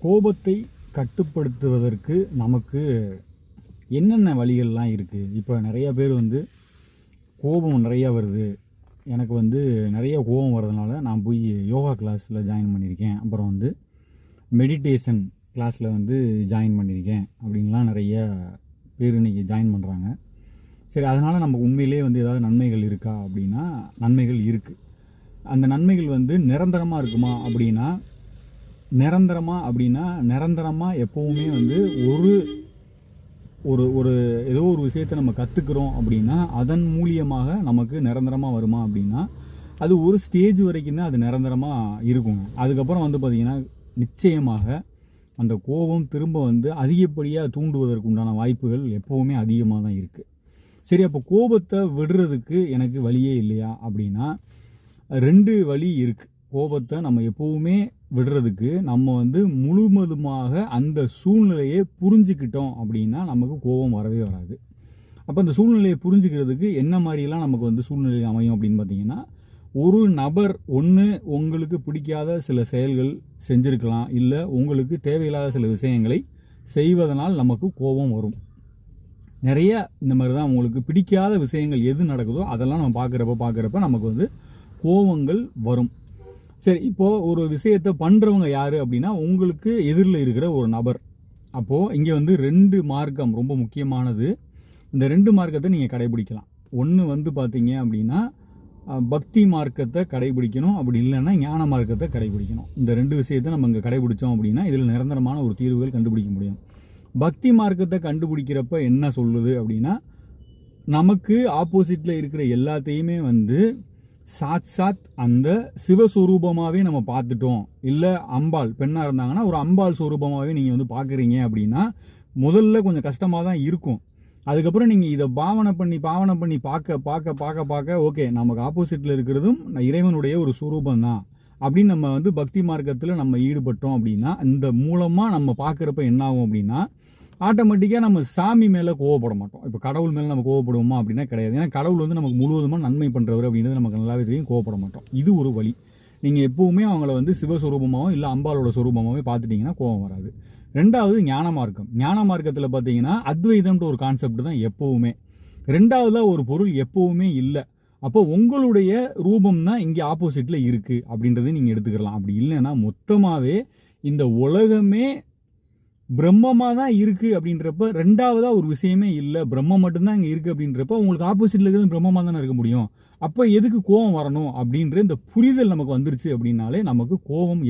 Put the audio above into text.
கோபத்தை கட்டுப்படுத்துவதற்கு நமக்கு என்னென்ன வழிகள்லாம் இருக்குது? இப்போ நிறைய பேர் கோபம் நிறையா வருது, எனக்கு நிறைய கோபம் வர்றதுனால நான் போய் யோகா கிளாஸில் ஜாயின் பண்ணியிருக்கேன், அப்புறம் மெடிடேஷன் கிளாஸில் ஜாயின் பண்ணியிருக்கேன் அப்படின்லாம் நிறைய பேர் இன்றைக்கி ஜாயின் பண்ணுறாங்க. சரி, அதனால் நமக்கு உண்மையிலே ஏதாவது நன்மைகள் இருக்கா அப்படின்னா நன்மைகள் இருக்குது. அந்த நன்மைகள் நிரந்தரமாக இருக்குமா அப்படின்னா நிரந்தரமாக எப்போவுமே ஒரு ஒரு ஒரு ஏதோ ஒரு விஷயத்தை நம்ம கற்றுக்குறோம் அப்படின்னா அதன் மூலியமாக நமக்கு நிரந்தரமாக வருமா அப்படின்னா அது ஒரு ஸ்டேஜ் வரைக்கும் தான் அது நிரந்தரமாக இருக்குங்க. அதுக்கப்புறம் பார்த்திங்கன்னா நிச்சயமாக அந்த கோபம் திரும்ப அதிகப்படியாக தூண்டுவதற்கு உண்டான வாய்ப்புகள் எப்போவுமே அதிகமாக தான் இருக்குது. சரி, அப்போ கோபத்தை விடுறதுக்கு எனக்கு வழியே இல்லையா அப்படின்னா 2 வழி இருக்குது. கோபத்தை நம்ம எப்போவுமே விடுறதுக்கு நம்ம முழுவதுமாக அந்த சூழ்நிலையை புரிஞ்சுக்கிட்டோம் அப்படின்னா நமக்கு கோபம் வரவே வராது. அப்போ அந்த சூழ்நிலையை புரிஞ்சுக்கிறதுக்கு என்ன மாதிரிலாம் நமக்கு சூழ்நிலை அமையும் அப்படின்னு பார்த்தீங்கன்னா, ஒரு நபர் உங்களுக்கு பிடிக்காத சில செயல்கள் செஞ்சுருக்கலாம், இல்லை உங்களுக்கு தேவையில்லாத சில விஷயங்களை செய்வதனால் நமக்கு கோபம் வரும். நிறைய இந்த மாதிரி தான் உங்களுக்கு பிடிக்காத விஷயங்கள் எது நடக்குதோ அதெல்லாம் நம்ம பார்க்குறப்ப நமக்கு கோபங்கள் வரும். சரி, இப்போது ஒரு விஷயத்தை பண்ணுறவங்க யார் அப்படின்னா உங்களுக்கு எதிரில் இருக்கிற ஒரு நபர். அப்போது இங்கே 2 மார்க்கம் ரொம்ப முக்கியமானது. இந்த 2 மார்க்கத்தை நீங்கள் கடைபிடிக்கலாம். ஒன்று பார்த்தீங்க அப்படின்னா பக்தி மார்க்கத்தை கடைபிடிக்கணும், அப்படி இல்லைன்னா ஞான மார்க்கத்தை கடைபிடிக்கணும். இந்த 2 விஷயத்தை நம்ம இங்கே கடைபிடிச்சோம் அப்படின்னா இதில் நிரந்தரமான ஒரு தீர்வுகள் கண்டுபிடிக்க முடியும். பக்தி மார்க்கத்தை கண்டுபிடிக்கிறப்ப என்ன சொல்லுது அப்படின்னா, நமக்கு ஆப்போசிட்டில் இருக்கிற எல்லாத்தையுமே சாத் அந்த சிவஸ்வரூபமாகவே நம்ம பார்த்துட்டோம். இல்லை அம்பாள் பெண்ணாக இருந்தாங்கன்னா ஒரு அம்பாள் ஸ்வரூபமாகவே நீங்கள் பார்க்குறீங்க அப்படின்னா முதல்ல கொஞ்சம் கஷ்டமாக தான் இருக்கும். அதுக்கப்புறம் நீங்கள் இதை பாவனை பண்ணி பார்க்க ஓகே, நமக்கு ஆப்போசிட்டில் இருக்கிறதும் இறைவனுடைய ஒரு ஸ்வரூபம் தான் அப்படின்னு நம்ம பக்தி மார்க்கத்தில் நம்ம ஈடுபட்டோம் அப்படின்னா இந்த மூலமாக நம்ம பார்க்குறப்ப என்ன ஆகும் அப்படின்னா ஆட்டோமேட்டிக்காக நம்ம சாமி மேலே கோவப்பட மாட்டோம். இப்போ கடவுள் மேலே நம்ம கோவப்படுவோமா அப்படின்னா கிடையாது. ஏன்னா கடவுள் நமக்கு முழுவதுமாக நன்மை பண்ணுறவர் அப்படின்றது நமக்கு நல்லாவே தெரியும், கோவப்பட மாட்டோம். இது ஒரு வழி. நீங்கள் எப்போவுமே அவங்கள சிவஸ்வரூபமாகவும் இல்லை அம்பாலோட ஸ்வரூபமாகவே பார்த்துட்டிங்கன்னா கோவம் வராது. 2வது ஞான மார்க்கம். ஞான மார்க்கத்தில் பார்த்தீங்கன்னா அத்வைதம்ன்ற ஒரு கான்செப்ட் தான் எப்போவுமே. 2வதாக ஒரு பொருள் எப்போவுமே இல்லை. அப்போ உங்களுடைய ரூபம் தான் இங்கே ஆப்போசிட்டில் இருக்குது அப்படின்றதையும் நீங்கள் எடுத்துக்கலாம். அப்படி இல்லைன்னா மொத்தமாகவே இந்த உலகமே பிரம்மமாக தான் இருக்குது அப்படின்றப்ப 2வதாக ஒரு விஷயமே இல்லை, பிரம்மம் மட்டும்தான் இங்கே இருக்குது அப்படின்றப்ப உங்களுக்கு ஆப்போசிட்டில் இருக்கிறது பிரம்மமாக தானே இருக்க முடியும். அப்போ எதுக்கு கோபம் வரணும் அப்படின்ற இந்த புரிதல் நமக்கு வந்துருச்சு அப்படின்னாலே நமக்கு கோபம்